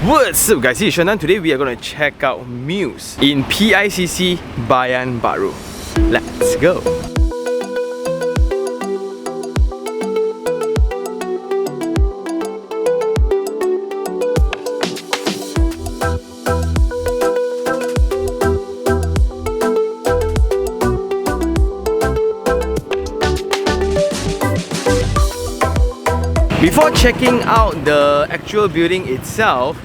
What's up guys, it's Shannon. Today we are going to check out Muze in PICC Bayan Baru. Let's go! Before checking out the actual building itself,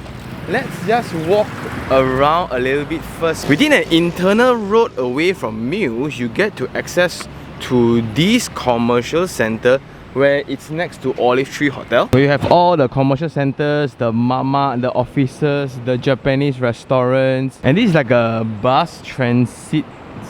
let's just walk around a little bit first. Within an internal road away from Muze, you get to access to this commercial center where it's next to Olive Tree Hotel. Where you have all the commercial centers, the mama, the offices, the Japanese restaurants, and this is like a bus transit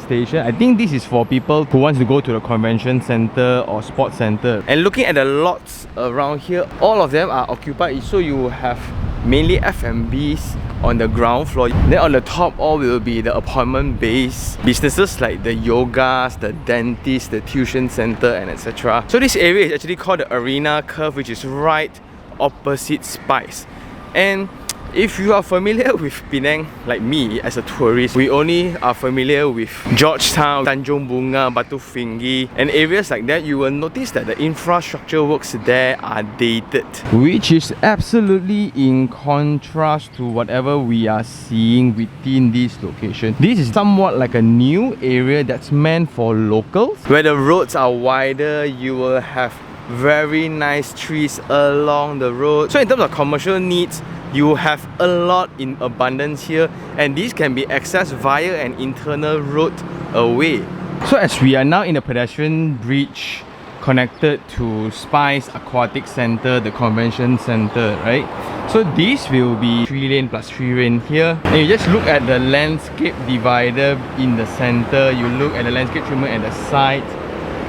station. I think this is for people who wants to go to the convention center or sports center. And looking at the lots around here, all of them are occupied, so you have mainly F&Bs on the ground floor. Then on the top, all will be the appointment-based businesses like the yogas, the dentist, the tuition center, and etc. So this area is actually called the Arena Curve, which is right opposite Spice. And if you are familiar with Penang, like me as a tourist, we only are familiar with Georgetown, Tanjung Bunga, Batu Fingi, and areas like that. You will notice that the infrastructure works there are dated, which is absolutely in contrast to whatever we are seeing within this location. This is somewhat like a new area that's meant for locals. Where the roads are wider, you will have very nice trees along the road. So in terms of commercial needs, you have a lot in abundance here, and these can be accessed via an internal road away. So as we are now in the pedestrian bridge connected to Spice Aquatic Center, the convention center, right? So this will be 3-lane plus 3-lane here. And you just look at the landscape divider in the center, you look at the landscape treatment at the side,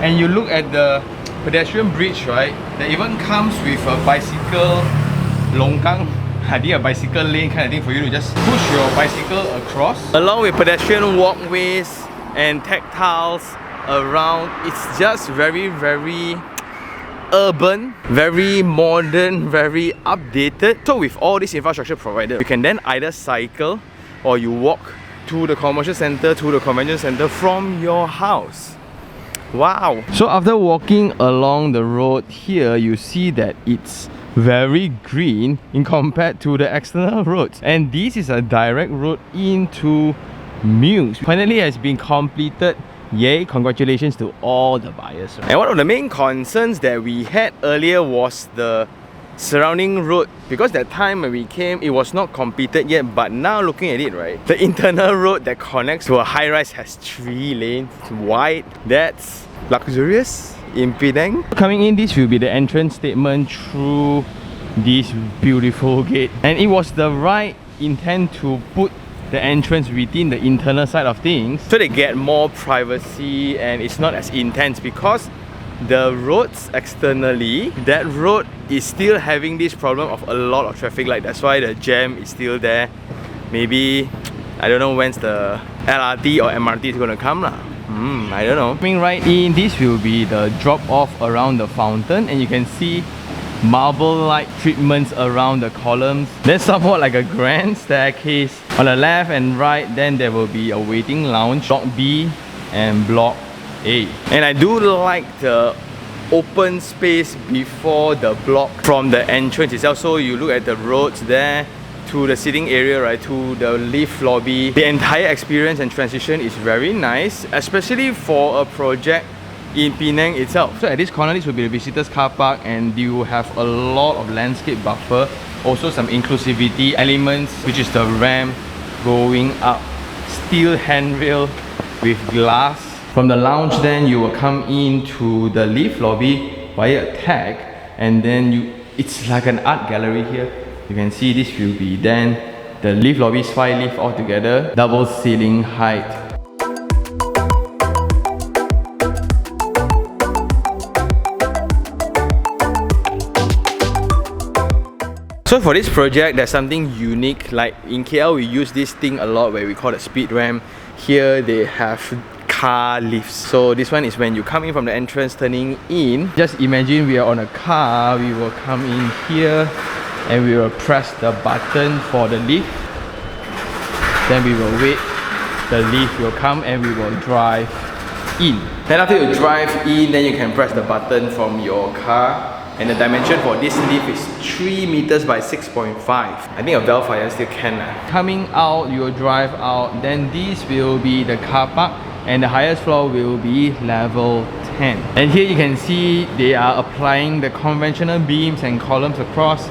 and you look at the pedestrian bridge, right? That even comes with a bicycle longkang. I think a bicycle lane kind of thing for you to just push your bicycle across. Along with pedestrian walkways and tactiles around, it's just very urban, very modern, very updated. So with all this infrastructure provided, you can then either cycle or you walk to the commercial center, to the convention center from your house. Wow! So after walking along the road here, you see that it's very green in compared to the external roads, and this is a direct road into Muze. Finally has been completed. Yay, congratulations to all the buyers. And one of the main concerns that we had earlier was the surrounding road, because that time when we came it was not completed yet, but now looking at it, right, the internal road that connects to a high-rise has 3 lanes wide. That's luxurious in Penang. Coming in, this will be the entrance statement through this beautiful gate, and it was the right intent to put the entrance within the internal side of things so they get more privacy and it's not as intense, because the roads externally, that road is still having this problem of a lot of traffic light. That's why the jam is still there. Maybe, I don't know when's the LRT or MRT is gonna come lah. I don't know. Coming right in, this will be the drop off around the fountain, and you can see marble light treatments around the columns. There's somewhat like a grand staircase on the left and right. Then there will be a waiting lounge, block B and block A. And I do like the open space before the block from the entrance itself. So you look at the roads there to the sitting area, right, to the lift lobby. The entire experience and transition is very nice, especially for a project in Penang itself. So at this corner, this will be the visitors car park, and you have a lot of landscape buffer, also some inclusivity elements, which is the ramp going up, steel handrail with glass. From the lounge, then you will come into the lift lobby via a tag, and then it's like an art gallery here. You can see this will be then the lift lobbies, 5 lifts altogether, double ceiling height. So for this project, there's something unique. Like in KL, we use this thing a lot where we call it speed ramp. Here they have car lifts. So this one is when you come in from the entrance turning in. Just imagine we are on a car, we will come in here and we will press the button for the lift. Then we will wait, the lift will come and we will drive in. Then after you drive in, then you can press the button from your car. And the dimension for this lift is 3 meters by 6.5. I think a Bellfire still can. Coming out, you will drive out. Then this will be the car park, and the highest floor will be level 10. And here you can see they are applying the conventional beams and columns across.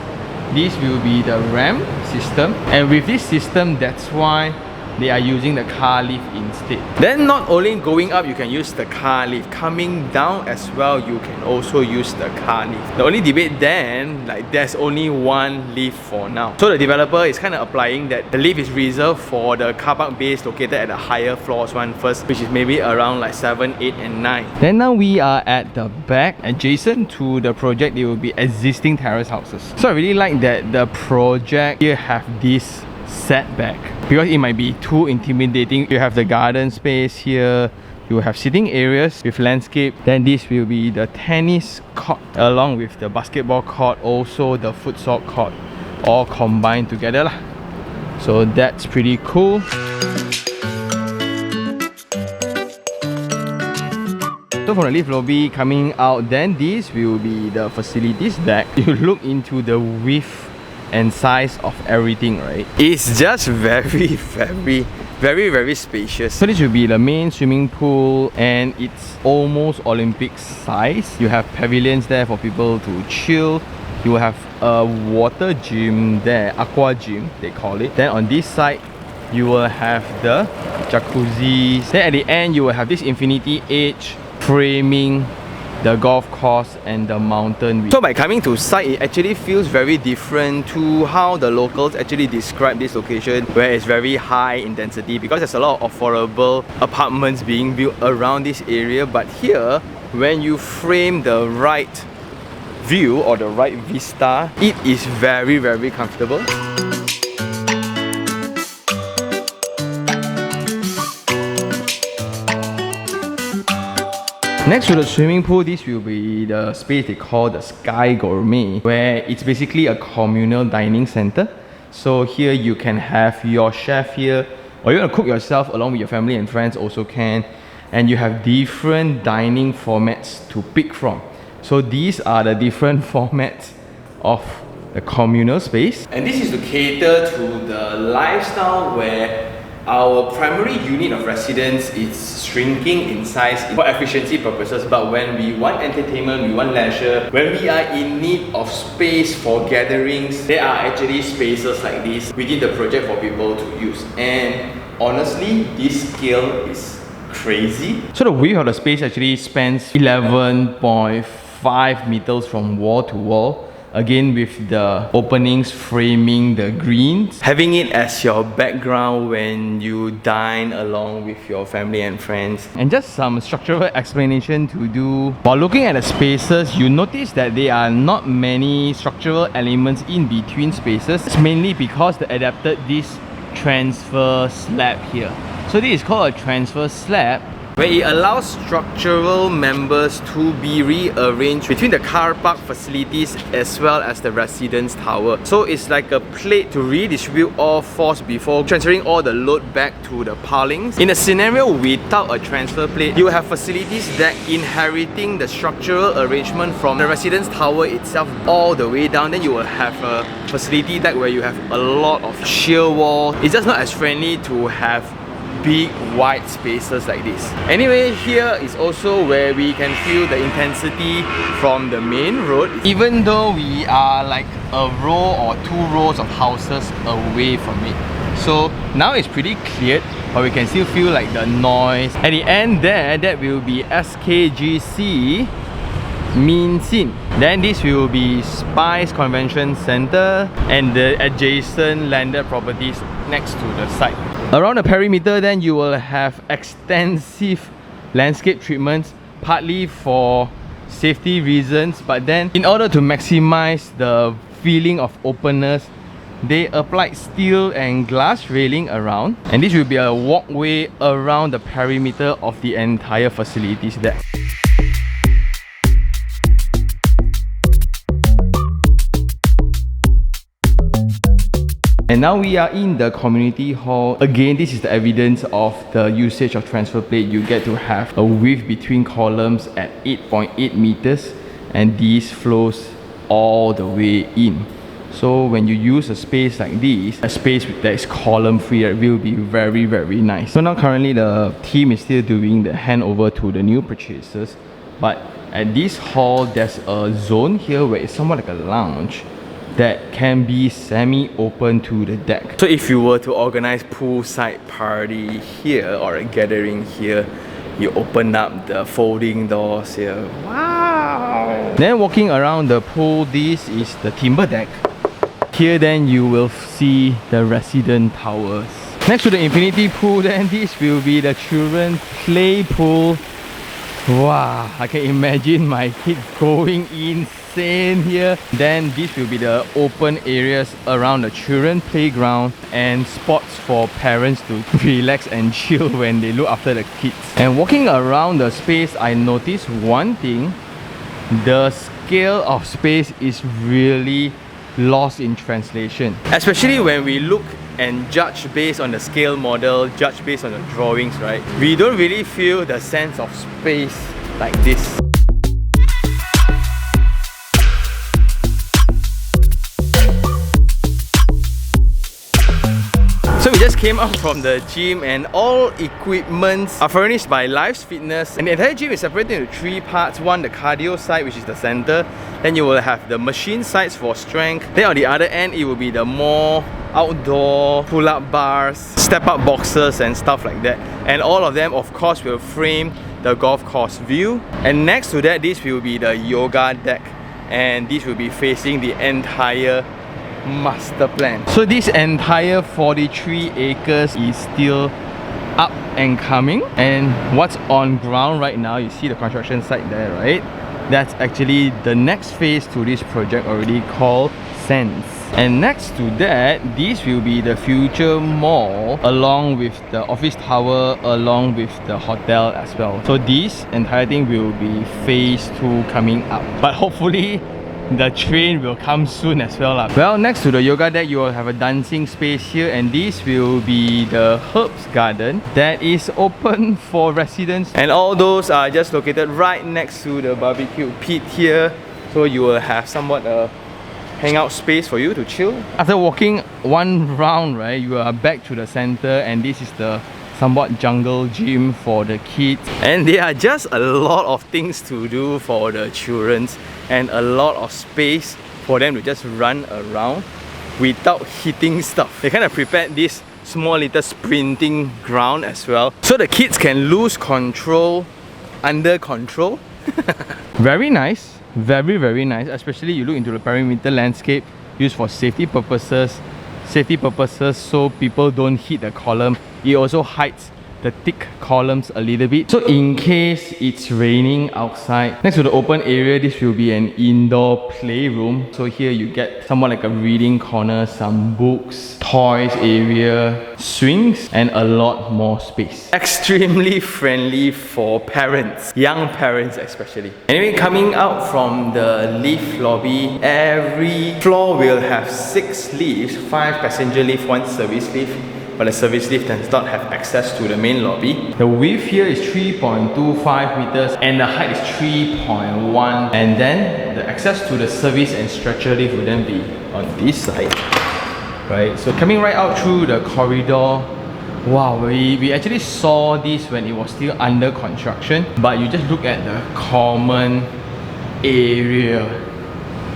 This will be the ramp system. And with this system, that's why they are using the car lift instead. Then not only going up, you can use the car lift. Coming down as well, you can also use the car lift. The only debate then, like there's only one lift for now. So the developer is kind of applying that the lift is reserved for the car park base located at the higher floors one first, which is maybe around like 7, 8 and 9. Then now we are at the back. Adjacent to the project, there will be existing terrace houses. So I really like that the project here have this setback, because it might be too intimidating. You have the garden space here, you have sitting areas with landscape. Then this will be the tennis court along with the basketball court, also the futsal court, all combined together lah. So that's pretty cool. So from the lift lobby coming out, then this will be the facilities deck. You look into the width and size of everything, right? It's just very spacious. So this will be the main swimming pool, and it's almost Olympic size. You have pavilions there for people to chill. You will have a water gym there, aqua gym they call it. Then on this side, you will have the jacuzzi. Then at the end, you will have this infinity edge framing the golf course and the mountain view. So by coming to site, it actually feels very different to how the locals actually describe this location, where it's very high in density, because there's a lot of affordable apartments being built around this area. But here, when you frame the right view or the right vista, it is very comfortable. Next to the swimming pool, this will be the space they call the Sky Gourmet, where it's basically a communal dining center. So here you can have your chef here, or you want to cook yourself along with your family and friends also can. And you have different dining formats to pick from. So these are the different formats of the communal space. And this is to cater to the lifestyle where our primary unit of residence is shrinking in size for efficiency purposes, but when we want entertainment, we want leisure, when we are in need of space for gatherings, there are actually spaces like this within the project for people to use. And honestly, this scale is crazy. So the width of the space actually spans 11.5 meters from wall to wall. Again, with the openings framing the greens, having it as your background when you dine along with your family and friends. And just some structural explanation to do. While looking at the spaces, you notice that there are not many structural elements in between spaces. It's mainly because they adapted this transfer slab here. So this is called a transfer slab, where it allows structural members to be rearranged between the car park facilities as well as the residence tower. So it's like a plate to redistribute all force before transferring all the load back to the pilings. In a scenario without a transfer plate, you have facilities that inheriting the structural arrangement from the residence tower itself all the way down. Then you will have a facility deck where you have a lot of shear wall. It's just not as friendly to have big wide spaces like this. Anyway, here is also where we can feel the intensity from the main road, even though we are like a row or 2 rows of houses away from it. So now it's pretty cleared, but we can still feel like the noise. At the end there, that will be SKGC Min Sin. Then this will be Spice Convention Center and the adjacent landed properties next to the site. Around the perimeter, then you will have extensive landscape treatments, partly for safety reasons, but then in order to maximize the feeling of openness, they applied steel and glass railing around, and this will be a walkway around the perimeter of the entire facilities there. And now we are in the community hall. Again, this is the evidence of the usage of transfer plate. You get to have a width between columns at 8.8 meters, and these flows all the way in. So when you use a space like this, a space that is column free, it will be very, very nice. So now currently the team is still doing the handover to the new purchasers, but at this hall there's a zone here where it's somewhat like a lounge that can be semi-open to the deck. So if you were to organize poolside party here or a gathering here, you open up the folding doors here. Wow! Then walking around the pool, this is the timber deck. Here then you will see the resident towers. Next to the infinity pool, then this will be the children play pool. Wow, I can imagine my kid going insane here. Then this will be the open areas around the children playground and spots for parents to relax and chill when they look after the kids. And walking around the space, I noticed one thing. The scale of space is really lost in translation, especially when we look and judge based on the scale model, judge based on the drawings, right? We don't really feel the sense of space like this. So we just came out from the gym and all equipments are furnished by Life's Fitness, and the entire gym is separated into 3 parts. One, the cardio side, which is the center. Then you will have the machine sides for strength. Then on the other end, it will be the more outdoor pull-up bars, step-up boxes and stuff like that. And all of them, of course, will frame the golf course view. And next to that, this will be the yoga deck, and this will be facing the entire master plan. So this entire 43 acres is still up and coming, and what's on ground right now, you see the construction site there, right? That's actually the next phase to this project, already called Sense. And next to that, this will be the future mall along with the office tower, along with the hotel as well. So this entire thing will be phase 2 coming up, but hopefully the train will come soon as well. Well, next to the yoga deck, you will have a dancing space here, and this will be the herbs garden that is open for residents. And all those are just located right next to the barbecue pit here. So you will have somewhat a hangout space for you to chill. After walking one round, right, you are back to the center, and this is the somewhat jungle gym for the kids. And there are just a lot of things to do for the children and a lot of space for them to just run around without hitting stuff. They kind of prepared this small little sprinting ground as well, so the kids can lose control under control. Very nice, very, very nice. Especially you look into the perimeter landscape used for safety purposes, so people don't hit the column. It also hides the thick columns a little bit, so in case it's raining outside. Next to the open area, this will be an indoor playroom. So here you get somewhat like a reading corner, some books, toys area, swings, and a lot more space. Extremely friendly for parents, young parents especially. Anyway, coming out from the lift lobby, every floor will have 6 lifts, 5 passenger lift, 1 service lift. But the service lift does not have access to the main lobby. The width here is 3.25 meters and the height is 3.1. And then the access to the service and stretcher lift will then be on this side. Right, so coming right out through the corridor. Wow, we actually saw this when it was still under construction. But you just look at the common area.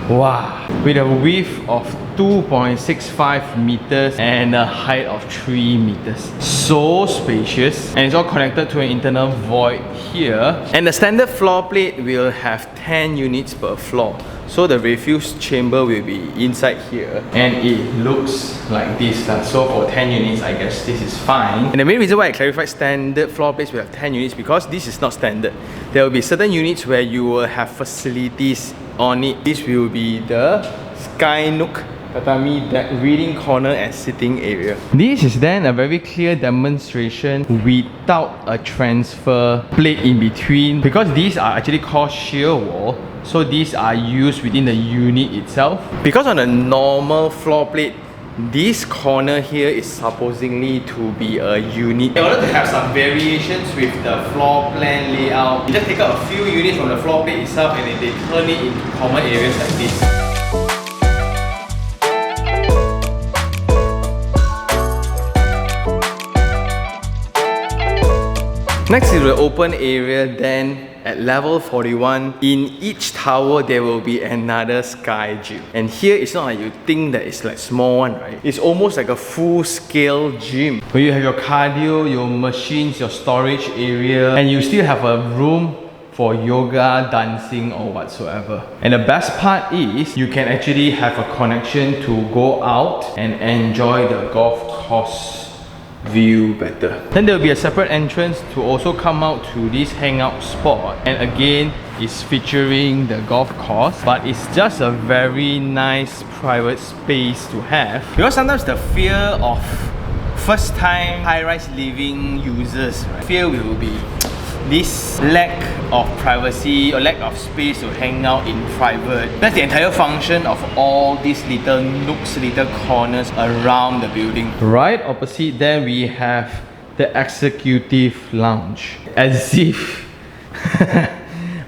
Wow, with a width of 2.65 meters and a height of 3 meters. So spacious, and it's all connected to an internal void here. And the standard floor plate will have 10 units per floor. So the refuse chamber will be inside here, and it looks like this. So for 10 units, I guess this is fine. And the main reason why I clarified standard floor plates will have 10 units, because this is not standard. There will be certain units where you will have facilities on it. This will be the Sky Nook, tatami deck, reading corner and sitting area. This is then a very clear demonstration without a transfer plate in between, because these are actually called shear wall. So these are used within the unit itself. Because on a normal floor plate, this corner here is supposedly to be a unit. In order to have some variations with the floor plan layout, you just take out a few units from the floor plate itself and then they turn it into common areas like this. Next is the open area. Then at level 41, in each tower there will be another sky gym. And here it's not like you think that it's like small one, right? It's almost like a full-scale gym where you have your cardio, your machines, your storage area, and you still have a room for yoga, dancing or whatsoever. And the best part is you can actually have a connection to go out and enjoy the golf course view better. Then there will be a separate entrance to also come out to this hangout spot, and again it's featuring the golf course, but it's just a very nice private space to have, because sometimes the fear of first time high-rise living users, right? Fear will be this lack of privacy or lack of space to hang out in private. That's the entire function of all these little nooks, little corners around the building. Right opposite there we have the executive lounge. As if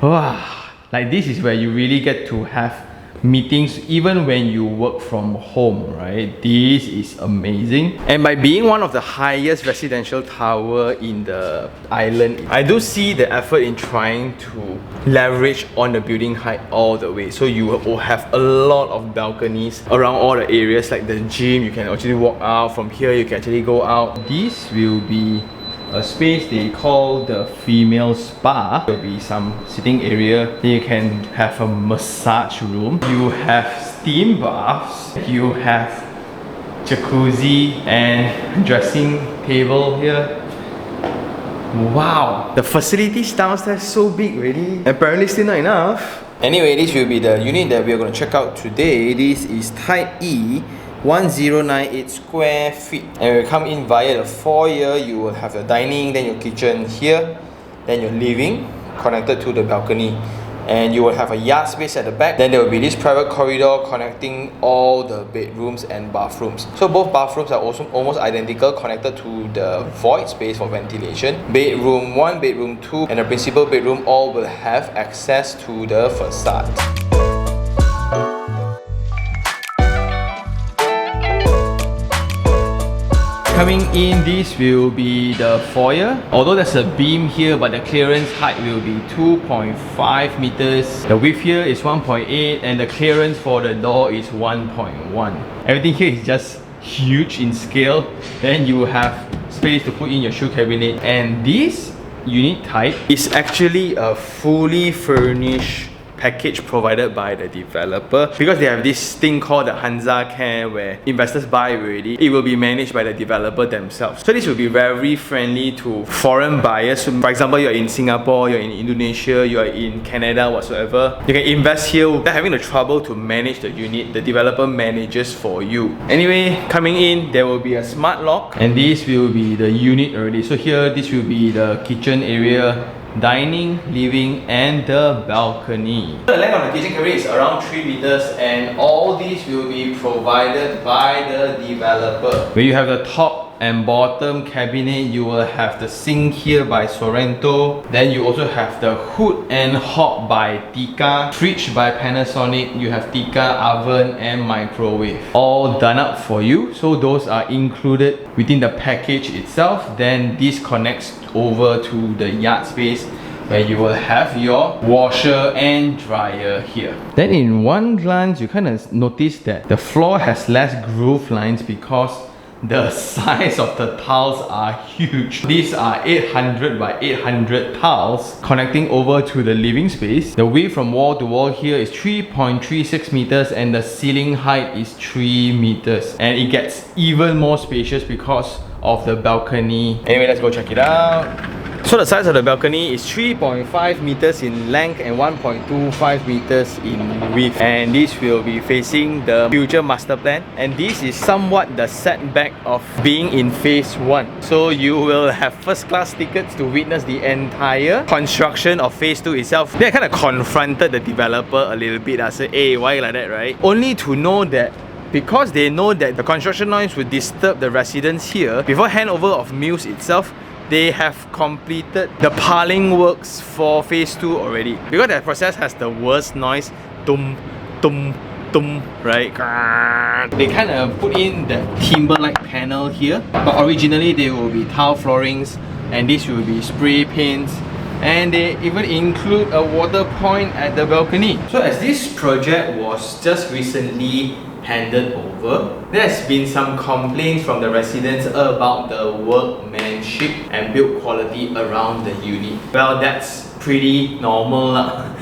wow, like this is where you really get to have meetings even when you work from home, right? This is amazing. And by being one of the highest residential tower in the island, I do see the effort in trying to leverage on the building height all the way. So you will have a lot of balconies around all the areas, like the gym. You can actually walk out from here, you can actually go out. This will be a space they call the female spa. There will be some sitting area. Then you can have a massage room. You have steam baths. You have jacuzzi and dressing table here. Wow! The facilities downstairs so big really. Apparently still not enough. Anyway, this will be the unit that we are going to check out today. This is Type E. 1098 square feet, and we come in via the foyer. You will have your dining, then your kitchen here, then your living connected to the balcony, and you will have a yard space at the back. Then there will be this private corridor connecting all the bedrooms and bathrooms. So both bathrooms are also almost identical, connected to the void space for ventilation. Bedroom 1, bedroom 2 and the principal bedroom all will have access to the facade. Coming in, this will be the foyer. Although there's a beam here, but the clearance height will be 2.5 meters. The width here is 1.8 and the clearance for the door is 1.1. Everything here is just huge in scale. Then you have space to put in your shoe cabinet. And this unit type is actually a fully furnished package provided by the developer, because they have this thing called the Hansa Care where investors buy already. It will be managed by the developer themselves. So this will be very friendly to foreign buyers. So for example, you're in Singapore, you're in Indonesia, you're in Canada, whatsoever. You can invest here without having the trouble to manage the unit. The developer manages for you. Anyway, coming in, there will be a smart lock, and this will be the unit already. So here, this will be the kitchen area, dining, living and the balcony. The length of the kitchen cabinet is around 3 meters, and all these will be provided by the developer. Where you have the top and bottom cabinet, you will have the sink here by Sorrento. Then you also have the hood and hob by Picc, fridge by Panasonic. You have Picc oven and microwave, all done up for you. So those are included within the package itself. Then this connects over to the yard space where you will have your washer and dryer here. Then in one glance, you kind of notice that the floor has less groove lines because the size of the tiles are huge. These are 800 by 800 tiles connecting over to the living space. The width from wall to wall here is 3.36 meters and the ceiling height is 3 meters. And it gets even more spacious because of the balcony. Anyway, let's go check it out. So the size of the balcony is 3.5 meters in length and 1.25 meters in width. And this will be facing the future master plan. And this is somewhat the setback of being in phase 1. So you will have first class tickets to witness the entire construction of phase 2 itself. Then I kind of confronted the developer a little bit. I said, hey, why like that, right? Only to know that because they know that the construction noise would disturb the residents here, before handover of Muze itself, they have completed the piling works for phase 2 already. Because that process has the worst noise, tum, tum, tum, right? They kind of put in the timber-like panel here, but originally they will be tile floorings, and this will be spray paints, and they even include a water point at the balcony. So as this project was just recently handed over, there's been some complaints from the residents about the workmanship and build quality around the unit. Well, that's pretty normal lah.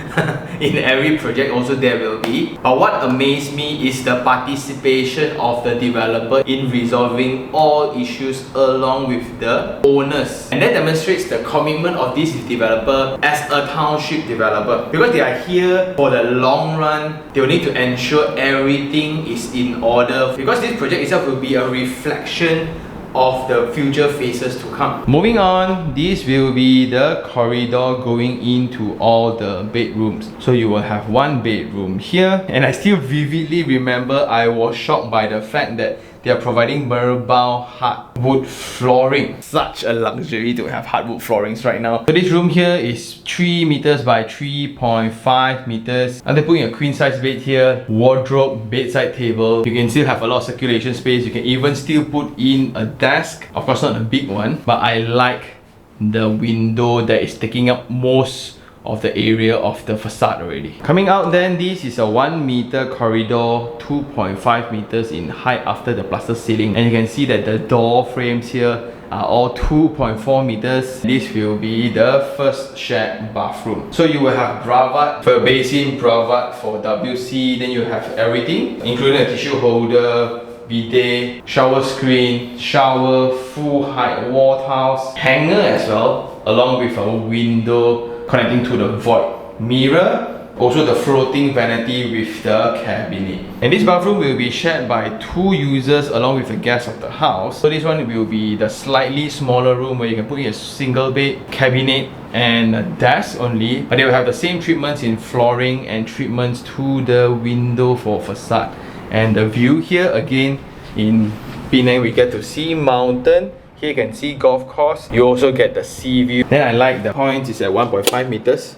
In every project also there will be. But what amazed me is the participation of the developer in resolving all issues along with the owners. And that demonstrates the commitment of this developer as a township developer. Because they are here for the long run, they will need to ensure everything is in order. Because this project itself will be a reflection of the future phases to come. Moving on, this will be the corridor going into all the bedrooms. So you will have one bedroom here, and I still vividly remember I was shocked by the fact that they are providing marble hardwood flooring. Such a luxury to have hardwood floorings right now. So this room here is 3 meters by 3.5 meters. And they're putting a queen size bed here, wardrobe, bedside table. You can still have a lot of circulation space. You can even still put in a desk. Of course not a big one, but I like the window that is taking up most of the area of the facade already. Coming out then, this is a 1 meter corridor, 2.5 meters in height after the plaster ceiling. And you can see that the door frames here are all 2.4 meters. This will be the first shared bathroom. So you will have bravard for basin, bravard for WC, then you have everything, including a tissue holder, bidet, shower screen, shower, full height wall tiles, hanger as well, along with a window connecting to the void, mirror, also the floating vanity with the cabinet. And this bathroom will be shared by 2 users along with the guests of the house. So this one will be the slightly smaller room where you can put in a single bed, cabinet and a desk only, but they will have the same treatments in flooring and treatments to the window for facade. And the view here again, in Penang we get to see mountain. Here you can see golf course. You also get the sea view. Then I like the points is at 1.5 meters.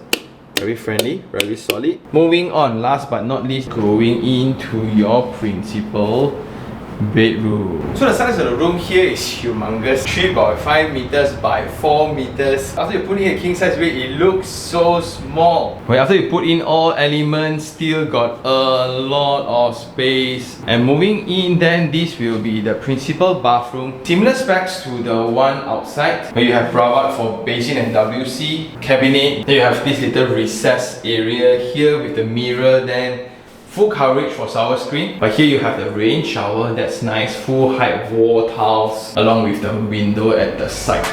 Very friendly, very solid. Moving on, last but not least, going into your principal bedroom. So the size of the room here is humongous. 3.5 meters by 4 meters. After you put in a king size bed, it looks so small. But after you put in all elements, still got a lot of space. And moving in then, this will be the principal bathroom. Similar specs to the one outside, where you have bravard for basin and WC, cabinet. Then you have this little recess area here with the mirror, then full coverage for shower screen. But here you have the rain shower, that's nice, full height wall tiles along with the window at the side.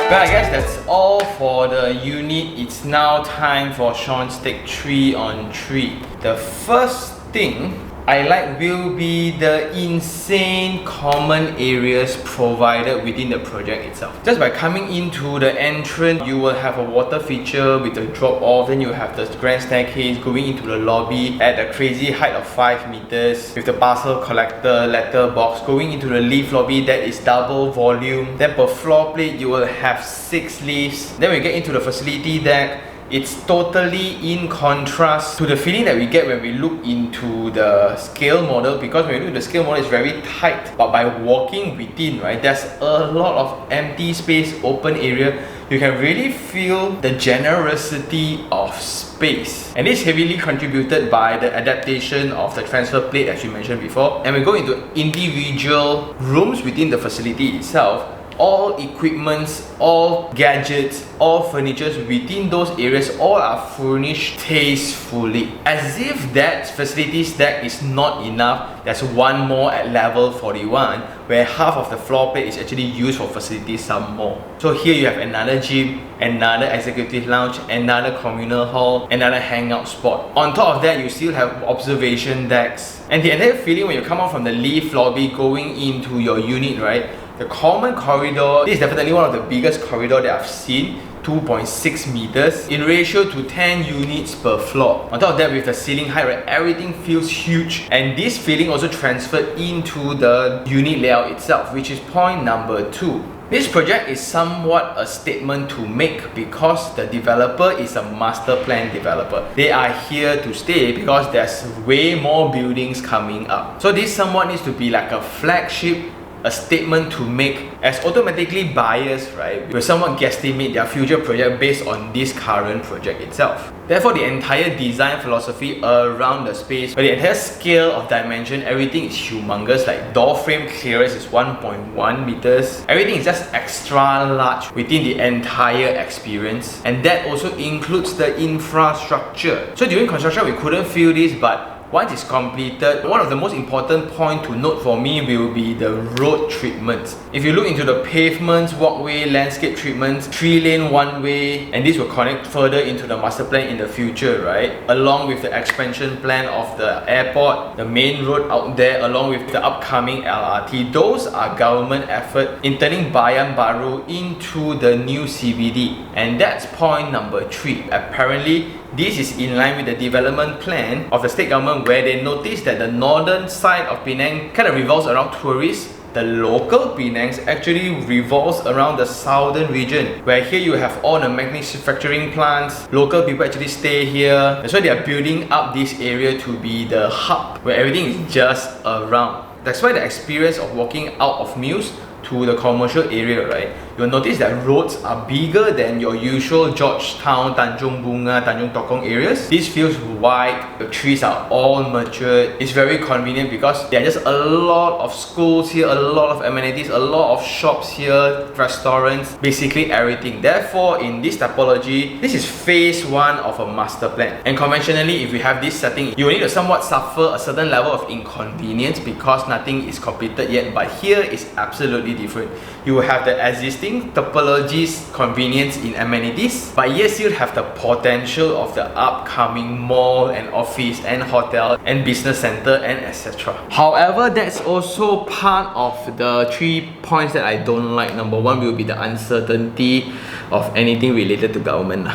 Well, I guess that's all for the unit. It's now time for Sean's take 3 on 3. The first thing I like will be the insane common areas provided within the project itself. Just by coming into the entrance, you will have a water feature with a drop off, then you have the grand staircase going into the lobby at a crazy height of 5 meters with the parcel collector letter box going into the lift lobby that is double volume. Then per floor plate you will have 6 lifts. Then we get into the facility deck. It's totally in contrast to the feeling that we get when we look into the scale model, because when we look at the scale model, it's very tight. But by walking within, right, there's a lot of empty space, open area. You can really feel the generosity of space. And this heavily contributed by the adaptation of the transfer plate, as you mentioned before. And we go into individual rooms within the facility itself. All equipments, all gadgets, all furnitures within those areas, all are furnished tastefully. As if that facility stack is not enough, there's one more at level 41 where half of the floor plate is actually used for facilities some more. So here you have another gym, another executive lounge, another communal hall, another hangout spot. On top of that, you still have observation decks. And the entire feeling when you come out from the lift lobby going into your unit, right? The common corridor, this is definitely one of the biggest corridor that I've seen. 2.6 meters in ratio to 10 units per floor. On top of that, with the ceiling height, right, everything feels huge, and this feeling also transferred into the unit layout itself, which is point number 2. This project is somewhat a statement to make because the developer is a master plan developer. They are here to stay because there's way more buildings coming up. So this somewhat needs to be like a flagship, a statement to make, as automatically buyers, right, will somewhat guesstimate their future project based on this current project itself. Therefore, the entire design philosophy around the space, or the entire scale of dimension, everything is humongous. Like door frame clearance is 1.1 meters. Everything is just extra large within the entire experience, and that also includes the infrastructure. So during construction, we couldn't feel this, but once it's completed, one of the most important points to note for me will be the road treatments. If you look into the pavements, walkway, landscape treatments, 3-lane one-way, and this will connect further into the master plan in the future, right? Along with the expansion plan of the airport, the main road out there, along with the upcoming LRT. Those are government effort in turning Bayan Baru into the new CBD. And that's point number 3. Apparently, this is in line with the development plan of the state government, where they noticed that the northern side of Penang kind of revolves around tourists. The local Penang actually revolves around the southern region, where here you have all the manufacturing plants. Local people actually stay here. That's why they are building up this area to be the hub, where everything is just around. That's why the experience of walking out of Muze to the commercial area, right, you'll notice that roads are bigger than your usual Georgetown, Tanjung Bunga, Tanjung Tokong areas. This feels wide, the trees are all matured. It's very convenient because there are just a lot of schools here, a lot of amenities, a lot of shops here, restaurants, basically everything. Therefore, in this typology, this is phase 1 of a master plan. And conventionally, if we have this setting, you will need to somewhat suffer a certain level of inconvenience because nothing is completed yet. But here is absolutely different. You will have the existing topologies, convenience in amenities, but yes, you have the potential of the upcoming mall and office and hotel and business center and etc. However, that's also part of the 3 points that I don't like. Number 1 will be the uncertainty of anything related to government.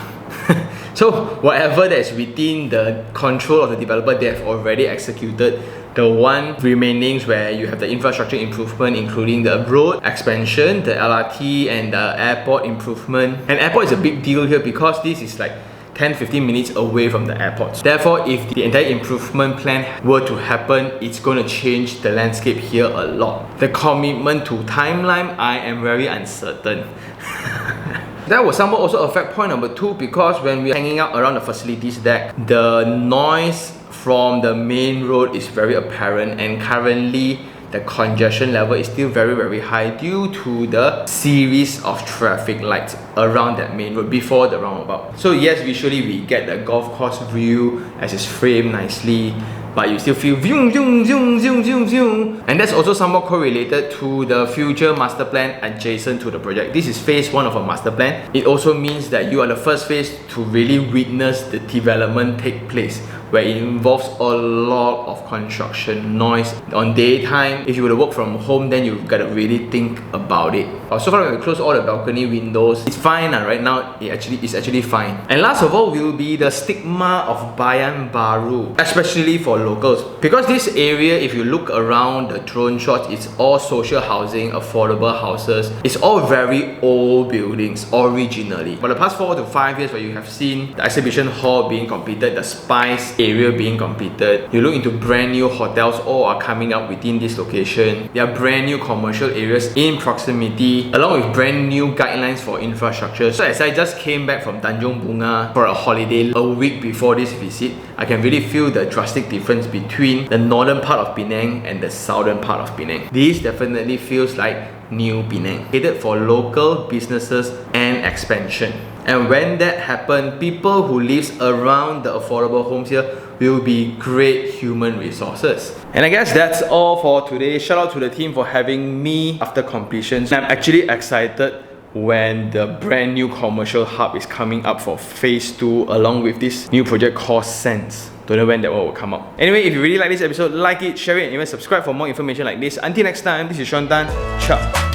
So whatever that's within the control of the developer, they have already executed. The one remaining where you have the infrastructure improvement, including the road expansion, the LRT and the airport improvement. And airport is a big deal here because this is like 10-15 minutes away from the airport. Therefore, if the entire improvement plan were to happen, it's going to change the landscape here a lot. The commitment to timeline, I am very uncertain. That will somewhat also affect point number 2 because when we're hanging out around the facilities deck, the noise from the main road is very apparent, and currently the congestion level is still very high due to the series of traffic lights around that main road before the roundabout. So yes, visually we get the golf course view as it's framed nicely, but you still feel zoom, zoom, zoom, zoom, zoom, zoom. And that's also somewhat correlated to the future master plan adjacent to the project. This is phase 1 of a master plan. It also means that you are the first phase to really witness the development take place, where it involves a lot of construction noise on daytime. If you were to work from home, then you've got to really think about it. So far, we close all the balcony windows. It's fine right now. It's actually fine. And last of all will be the stigma of Bayan Baru, especially for locals, because this area, if you look around the drone shots, it's all social housing, affordable houses. It's all very old buildings originally. For the past 4 to 5 years, where you have seen the exhibition hall being completed, the Spice area being completed, you look into brand new hotels, all are coming up within this location. There are brand new commercial areas in proximity, along with brand new guidelines for infrastructure. So as I just came back from Tanjung Bunga for a holiday a week before this visit, I can really feel the drastic difference between the northern part of Penang and the southern part of Penang. This definitely feels like new Penang, catered for local businesses and expansion. And when that happens, people who live around the affordable homes here will be great human resources. And I guess that's all for today. Shout out to the team for having me after completion. I'm actually excited when the brand new commercial hub is coming up for phase 2, along with this new project called Sense. Don't know when that one will come up. Anyway, if you really like this episode, like it, share it, and even subscribe for more information like this. Until next time, this is Sean Tan. Ciao.